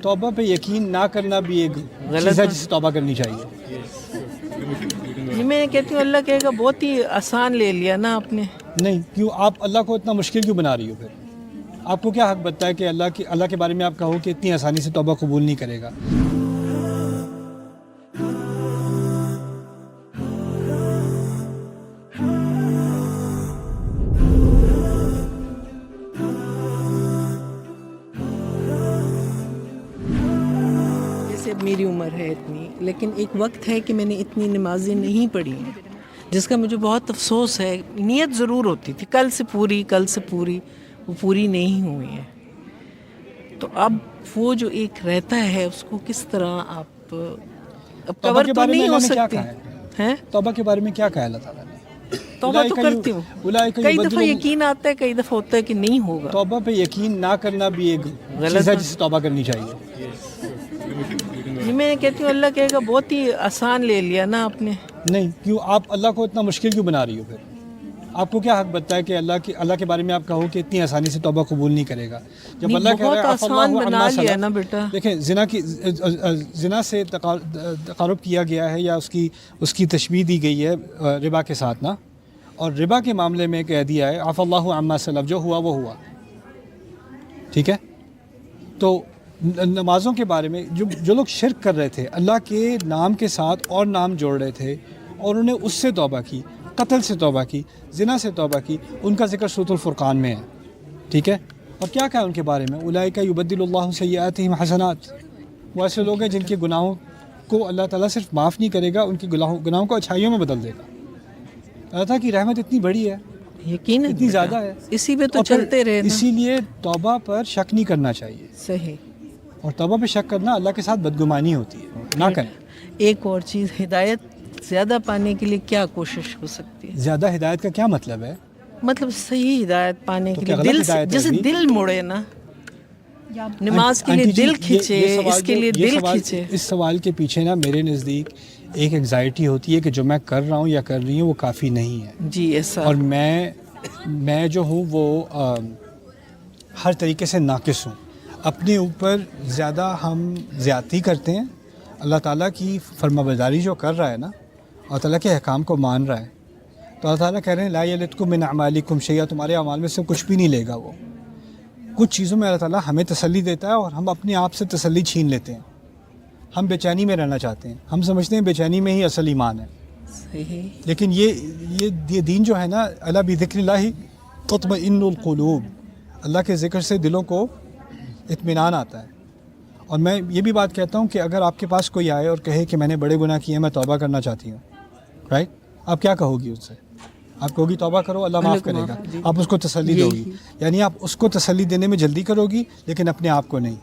توبہ پہ یقین نہ کرنا بھی ایک چیز ہے جسے توبہ کرنی چاہیے. یہ میں کہتی ہوں اللہ کہے گا بہت ہی آسان لے لیا نا آپ نے. نہیں، کیوں آپ اللہ کو اتنا مشکل کیوں بنا رہی ہو؟ پھر آپ کو کیا حق بنتا ہے کہ اللہ کے بارے میں آپ کہو کہ اتنی آسانی سے توبہ قبول نہیں کرے گا؟ جیسے اب میری عمر ہے اتنی، لیکن ایک وقت ہے کہ میں نے اتنی نمازیں نہیں پڑھی ہیں، جس کا مجھے بہت افسوس ہے. نیت ضرور ہوتی تھی کل سے پوری، وہ پوری نہیں ہوئی ہے. تو اب وہ جو ایک رہتا ہے اس کو کس طرح آپ اب توبہ کور کے تو بارے میں نہیں ہو اللہ نے کیا سکتی کہا ہے؟ ہیں. توبہ کے بارے میں کیا کہا اللہ تعالیٰ نے؟ توبہ تو کرتی ہوں، کئی دفعہ یقین آتا ہے، کئی دفعہ ہوتا ہے کہ نہیں ہوگا. توبہ پہ یقین نہ کرنا بھی ایک چیز ہے جسے توبہ کرنی چاہیے. یہ میں کہتی ہوں اللہ کہے گا بہت ہی آسان لے لیا نا آپ نے. نہیں، کیوں آپ اللہ کو اتنا مشکل کیوں بنا رہی ہو؟ پھر آپ کو کیا حق بنتا ہے کہ اللہ کے بارے میں آپ کہو کہ اتنی آسانی سے توبہ قبول نہیں کرے گا؟ جب اللہ کہہ رہا ہے بہت آسان بنا لیا نا بیٹا. دیکھیں، زنا سے تقارب کیا گیا ہے یا اس کی تشبیہ دی گئی ہے ربا کے ساتھ نا. اور ربا کے معاملے میں کہہ دیا ہے عفا اللہ عما سلف، جو ہوا وہ ہوا. ٹھیک ہے، تو نمازوں کے بارے میں جو لوگ شرک کر رہے تھے، اللہ کے نام کے ساتھ اور نام جوڑ رہے تھے اور انہوں نے اس سے توبہ کی، قتل سے توبہ کی، زنا سے توبہ کی، ان کا ذکر سورۃ الفرقان میں ہے. ٹھیک ہے، اور کیا کہا ان کے بارے میں؟ اولئک یبدل اللہ سیئاتہم حسنات. وہ ایسے لوگ ہیں جن کے گناہوں کو اللہ تعالیٰ صرف معاف نہیں کرے گا، ان کے گناہوں کو اچھائیوں میں بدل دے گا. اللہ تعالیٰ کی رحمت اتنی بڑی ہے، یقیناً اتنی زیادہ ہے، اسی پہ تو چلتے رہے نا. اسی لیے توبہ پر شک نہیں کرنا چاہیے. صحیح. اور توبہ پہ شک کرنا اللہ کے ساتھ بدگمانی ہوتی ہے، نہ کریں. ایک اور چیز، ہدایت زیادہ پانے کے لیے کیا کوشش ہو سکتی ہے؟ زیادہ ہدایت کا کیا مطلب ہے؟ مطلب صحیح ہدایت پانے کے لیے غلط دل ہدایت ہے جیسے بھی؟ دل مڑے نا، نماز کے لیے آنٹی جی، دل کھینچے، اس کے لیے دل کھینچے. اس سوال کے پیچھے نا میرے نزدیک ایک انگزائٹی ہوتی ہے کہ جو میں کر رہا ہوں یا کر رہی ہوں وہ کافی نہیں ہے. جی ایسا. اور میں جو ہوں وہ ہر طریقے سے ناقص ہوں. اپنے اوپر زیادہ ہم زیادتی کرتے ہیں. اللہ تعالیٰ کی فرما برداری جو کر رہا ہے نا، اللہ تعالیٰ کے احکام کو مان رہا ہے، تو اللہ تعالیٰ کہہ رہے ہیں لا یلدکم من اعمالکم شیئا، تمہارے اعمال میں سے کچھ بھی نہیں لے گا وہ. کچھ چیزوں میں اللہ تعالیٰ ہمیں تسلی دیتا ہے اور ہم اپنے آپ سے تسلی چھین لیتے ہیں. ہم بے چینی میں رہنا چاہتے ہیں، ہم سمجھتے ہیں بے چینی میں ہی اصل ایمان ہے. صحیح. لیکن یہ دین جو ہے نا، الا بذکر اللہ تطمئن القلوب، اللہ کے ذکر سے دلوں کو اطمینان آتا ہے. اور میں یہ بھی بات کہتا ہوں کہ اگر آپ کے پاس کوئی آئے اور کہے کہ میں نے بڑے گناہ کیے ہیں، میں توبہ کرنا چاہتی ہوں، رائٹ، آپ کیا کہو گی اس سے؟ آپ کہو گی توبہ کرو، اللہ معاف کرے گا. آپ اس کو تسلی دو گی، یعنی آپ اس کو تسلی دینے میں جلدی کرو گی لیکن اپنے آپ کو نہیں.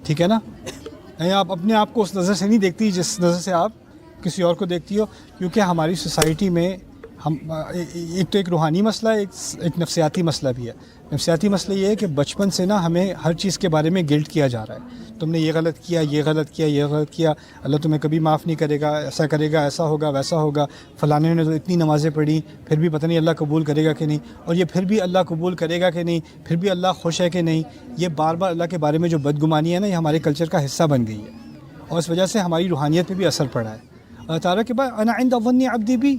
ٹھیک ہے نا؟ نہیں، آپ اپنے آپ کو اس نظر سے نہیں دیکھتی جس نظر سے آپ کسی اور کو دیکھتی ہو. کیونکہ ہماری سوسائٹی میں ایک تو ایک روحانی مسئلہ ہے، ایک نفسیاتی مسئلہ بھی ہے. نفسیاتی مسئلہ یہ ہے کہ بچپن سے نا ہمیں ہر چیز کے بارے میں گلٹ کیا جا رہا ہے. تم نے یہ غلط کیا، یہ غلط کیا، یہ غلط کیا، اللہ تمہیں کبھی معاف نہیں کرے گا، ایسا کرے گا، ایسا ہوگا، ویسا ہوگا. فلانے نے تو اتنی نمازیں پڑھی، پھر بھی پتہ نہیں اللہ قبول کرے گا کہ نہیں، اور یہ پھر بھی اللہ قبول کرے گا کہ نہیں، پھر بھی اللہ خوش ہے کہ نہیں. یہ بار بار اللہ کے بارے میں جو بدگمانی ہے نا، یہ ہمارے کلچر کا حصہ بن گئی ہے اور اس وجہ سے ہماری روحانیت پہ بھی اثر پڑا ہے. اللہ تعالیٰ کے بعد انا عند ظن عبدی بھی،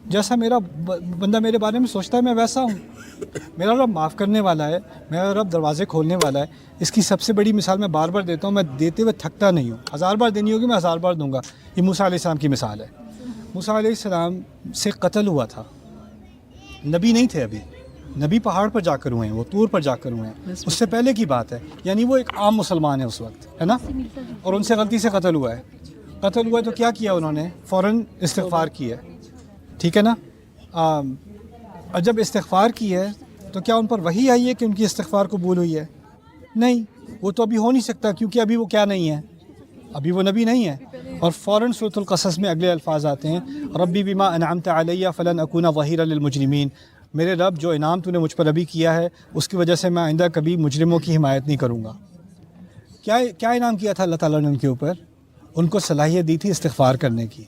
جیسا میرا بندہ میرے بارے میں سوچتا ہے میں ویسا ہوں. میرا رب معاف کرنے والا ہے، میرا رب دروازے کھولنے والا ہے. اس کی سب سے بڑی مثال میں بار بار دیتا ہوں، میں دیتے ہوئے تھکتا نہیں ہوں. 1000 بار دینی ہوگی میں 1000 بار دوں گا. یہ موسیٰ علیہ السلام کی مثال ہے. موسیٰ علیہ السلام سے قتل ہوا تھا، نبی نہیں تھے ابھی، نبی پہاڑ پر جا کر ہوئے ہیں، وہ طور پر جا کر ہوئے ہیں. اس سے پہلے کی بات ہے، یعنی وہ ایک عام مسلمان ہے اس وقت، ہے نا، اور ان سے غلطی سے قتل ہوا ہے. قتل ہوا ہے تو کیا کیا انہوں نے؟ فوراً استغفار کی ہے. ٹھیک ہے نا؟ اور جب استغفار کی ہے تو کیا ان پر وحی آئی ہے کہ ان کی استغفار قبول ہوئی ہے؟ نہیں، وہ تو ابھی ہو نہیں سکتا کیونکہ ابھی وہ کیا نہیں ہے، ابھی وہ نبی نہیں ہے. اور فوراً سورۃ القصص میں اگلے الفاظ آتے ہیں، ربی بما انعمت علیہ فلن اکون ظہیرا للمجرمین. میرے رب جو انعام تو نے مجھ پر ابھی کیا ہے اس کی وجہ سے میں آئندہ کبھی مجرموں کی حمایت نہیں کروں گا. کیا انعام کیا تھا اللہ تعالیٰ نے ان کے اوپر؟ ان کو صلاحیت دی تھی استغفار کرنے کی.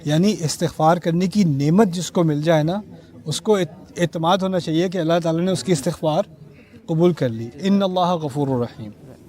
یعنی استغفار کرنے کی نعمت جس کو مل جائے نا، اس کو اعتماد ہونا چاہیے کہ اللہ تعالیٰ نے اس کی استغفار قبول کر لی. ان اللہ غفور الرحیم.